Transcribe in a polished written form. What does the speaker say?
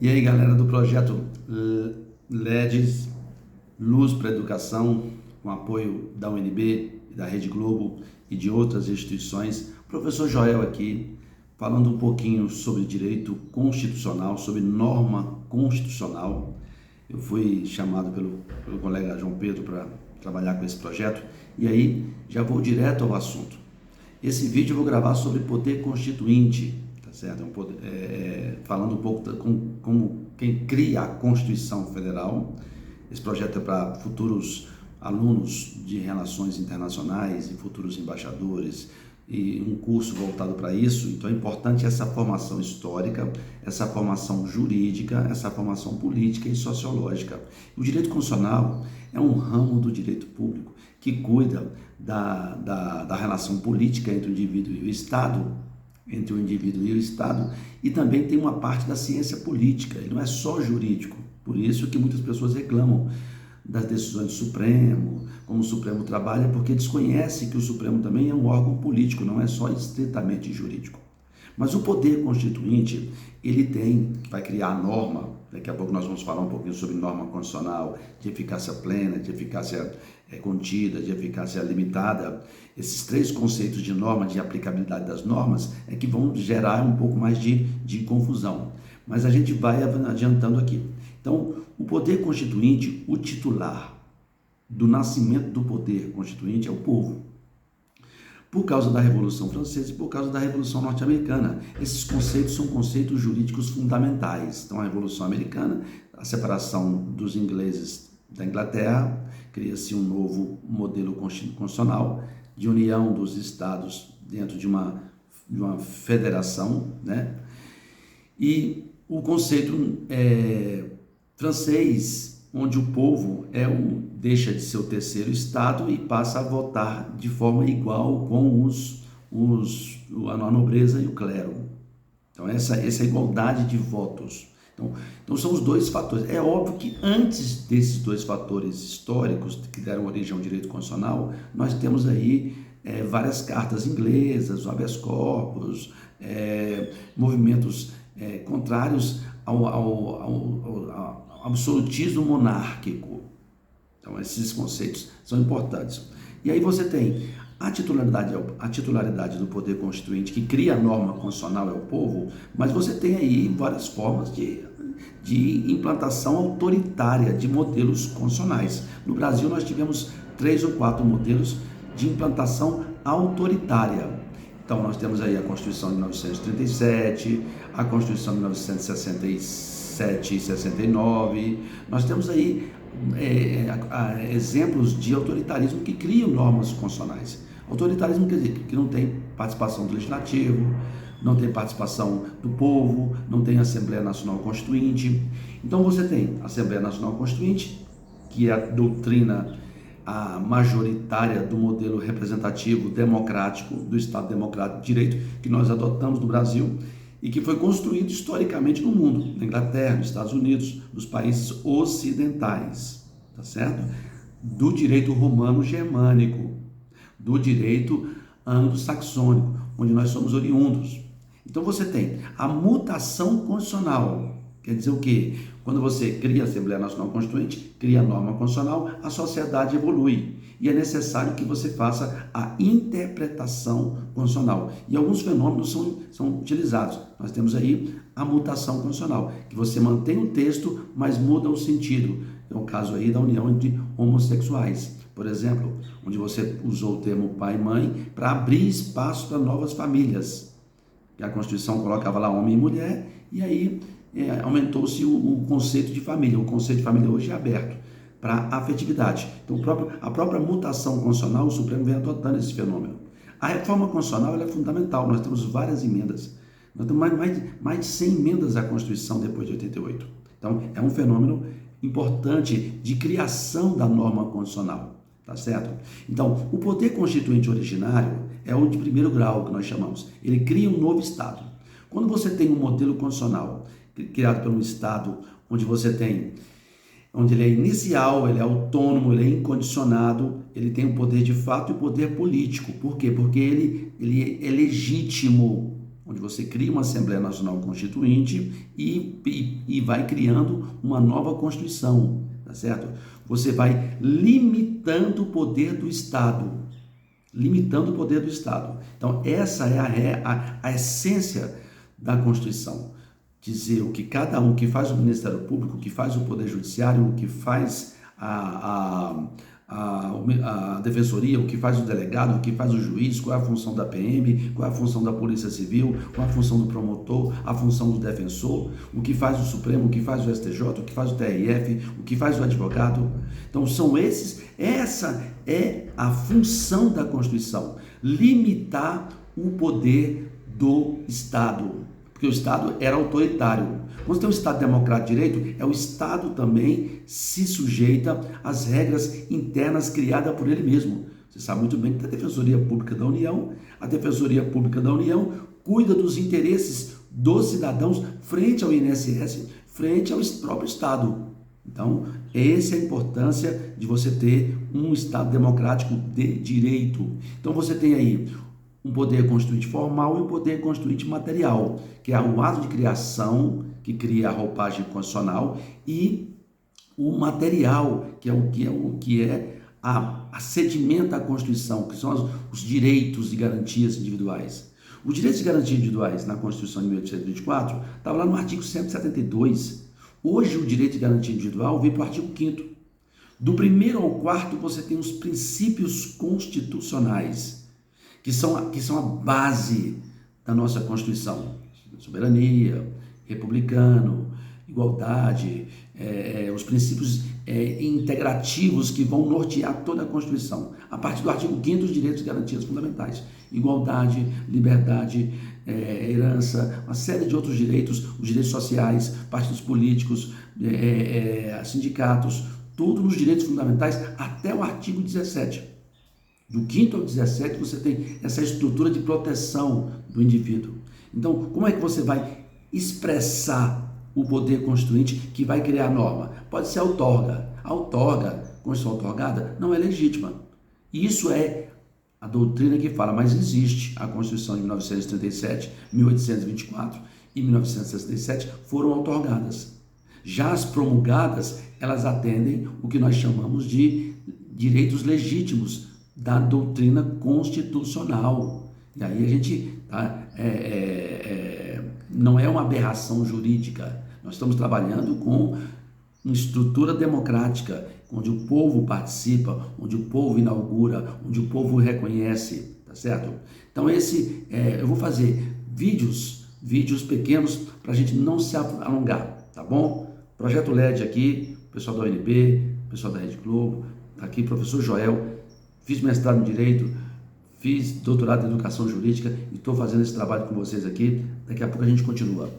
E aí, galera do projeto LEDs, Luz para a Educação, com apoio da UNB, da Rede Globo e de outras instituições, professor Joel aqui, falando um pouquinho sobre direito constitucional, sobre norma constitucional. Eu fui chamado pelo colega João Pedro para trabalhar com esse projeto e aí já vou direto ao assunto. Esse vídeo eu vou gravar sobre poder constituinte, tá certo? Falando um pouco como quem cria a Constituição Federal. Esse projeto é para futuros alunos de relações internacionais e futuros embaixadores, e um curso voltado para isso. Então é importante essa formação histórica, essa formação jurídica, essa formação política e sociológica. O direito constitucional é um ramo do direito público que cuida da relação política entre o indivíduo e o Estado, e também tem uma parte da ciência política, ele não é só jurídico. Por isso que muitas pessoas reclamam das decisões do Supremo, como o Supremo trabalha, porque desconhece que o Supremo também é um órgão político, não é só estritamente jurídico. Mas o poder constituinte, ele vai criar a norma. Daqui a pouco nós vamos falar um pouquinho sobre norma constitucional, de eficácia plena, de eficácia contida, de eficácia limitada. Esses três conceitos de norma, de aplicabilidade das normas, é que vão gerar um pouco mais de confusão. Mas a gente vai adiantando aqui. Então, o poder constituinte, o titular do nascimento do poder constituinte é o povo. Por causa da Revolução Francesa e por causa da Revolução Norte-Americana. Esses conceitos são conceitos jurídicos fundamentais. Então, a Revolução Americana, a separação dos ingleses da Inglaterra, cria-se um novo modelo constitucional de união dos estados dentro de uma federação, né? E o conceito francês, onde o povo deixa de ser o terceiro estado e passa a votar de forma igual com a nobreza e o clero. Então essa igualdade de votos. Então são os dois fatores. É óbvio que antes desses dois fatores históricos que deram origem ao direito constitucional, nós temos aí várias cartas inglesas, o habeas corpus, movimentos contrários ao absolutismo monárquico. Então esses conceitos são importantes. E aí você tem a titularidade do poder constituinte, que cria a norma constitucional, é o povo, mas você tem aí várias formas de implantação autoritária de modelos constitucionais. No Brasil nós tivemos 3 ou 4 modelos de implantação autoritária. Então nós temos aí a Constituição de 1937, a Constituição de 1967 e 69, nós temos aí exemplos de autoritarismo que criam normas constitucionais. Autoritarismo quer dizer que não tem participação do legislativo, não tem participação do povo, não tem Assembleia Nacional Constituinte. Então você tem a Assembleia Nacional Constituinte, que é a doutrina majoritária do modelo representativo democrático, do Estado Democrático de Direito, que nós adotamos no Brasil e que foi construído historicamente no mundo, na Inglaterra, nos Estados Unidos, nos países ocidentais, tá certo? Do direito romano-germânico, do direito anglo-saxônico, onde nós somos oriundos. Então você tem a mutação constitucional. Quer dizer o quê? Quando você cria a Assembleia Nacional Constituinte, cria a norma constitucional, a sociedade evolui. E é necessário que você faça a interpretação constitucional. E alguns fenômenos são utilizados. Nós temos aí a mutação constitucional, que você mantém o texto, mas muda o sentido. É o caso aí da união entre homossexuais, por exemplo, onde você usou o termo pai e mãe para abrir espaço para novas famílias. A Constituição colocava lá homem e mulher, e aí aumentou-se o conceito de família. O conceito de família hoje é aberto para afetividade. Então, a própria mutação constitucional, o Supremo vem adotando esse fenômeno. A reforma constitucional ela é fundamental. Nós temos várias emendas. Nós temos mais de 100 emendas à Constituição depois de 88. Então, é um fenômeno importante de criação da norma constitucional. Tá certo? Então, o poder constituinte originário é o de primeiro grau, que nós chamamos. Ele cria um novo Estado. Quando você tem um modelo constitucional criado por um Estado onde ele é inicial, ele é autônomo, ele é incondicionado, ele tem o poder de fato e o poder político. Por quê? Porque ele é legítimo. onde você cria uma Assembleia Nacional Constituinte e vai criando uma nova Constituição, tá certo? Você vai limitando o poder do Estado, limitando o poder do Estado. Então, essa é a essência da Constituição. Dizer o que cada um, que faz o Ministério Público, o que faz o Poder Judiciário, o que faz a Defensoria, o que faz o delegado, o que faz o juiz, qual é a função da PM, qual é a função da Polícia Civil, qual é a função do promotor, a função do defensor, o que faz o Supremo, o que faz o STJ, o que faz o TRF, o que faz o advogado. Então, essa é a função da Constituição, limitar o poder do Estado. Porque o Estado era autoritário. Quando tem um Estado democrático de direito, o Estado também se sujeita às regras internas criadas por ele mesmo. Você sabe muito bem que a Defensoria Pública da União cuida dos interesses dos cidadãos frente ao INSS, frente ao próprio Estado. Então, essa é a importância de você ter um Estado democrático de direito. Então, você tem aí um poder constituinte formal e um poder constituinte material, que é o ato de criação, que cria a roupagem constitucional, e o material, que sedimenta a Constituição, que são os direitos e garantias individuais. Os direitos e garantias individuais na Constituição de 1824 estava lá no artigo 172. Hoje o direito de garantia individual veio para o artigo 5º. Do 1º ao 4º você tem os princípios constitucionais, que são a base da nossa Constituição. Soberania, republicano, igualdade, os princípios integrativos que vão nortear toda a Constituição. A partir do artigo 5º, os direitos e garantias fundamentais. Igualdade, liberdade, herança, uma série de outros direitos, os direitos sociais, partidos políticos, sindicatos, tudo nos direitos fundamentais até o artigo 17. Do 5º ao 17 você tem essa estrutura de proteção do indivíduo. Então, como é que você vai expressar o poder constituinte que vai criar a norma? Pode ser a outorga. A Constituição outorgada, não é legítima. Isso é a doutrina que fala, mas existe. A Constituição de 1937, 1824 e 1967 foram outorgadas. Já as promulgadas, elas atendem o que nós chamamos de direitos legítimos da doutrina constitucional. E aí a gente não é uma aberração jurídica. Nós estamos trabalhando com uma estrutura democrática, onde o povo participa, onde o povo inaugura, onde o povo reconhece, tá certo? Então eu vou fazer vídeos pequenos para a gente não se alongar, tá bom? Projeto LED aqui, pessoal da ONB, pessoal da Rede Globo, tá aqui professor Joel, fiz mestrado em Direito, fiz doutorado em Educação Jurídica e estou fazendo esse trabalho com vocês aqui. Daqui a pouco a gente continua.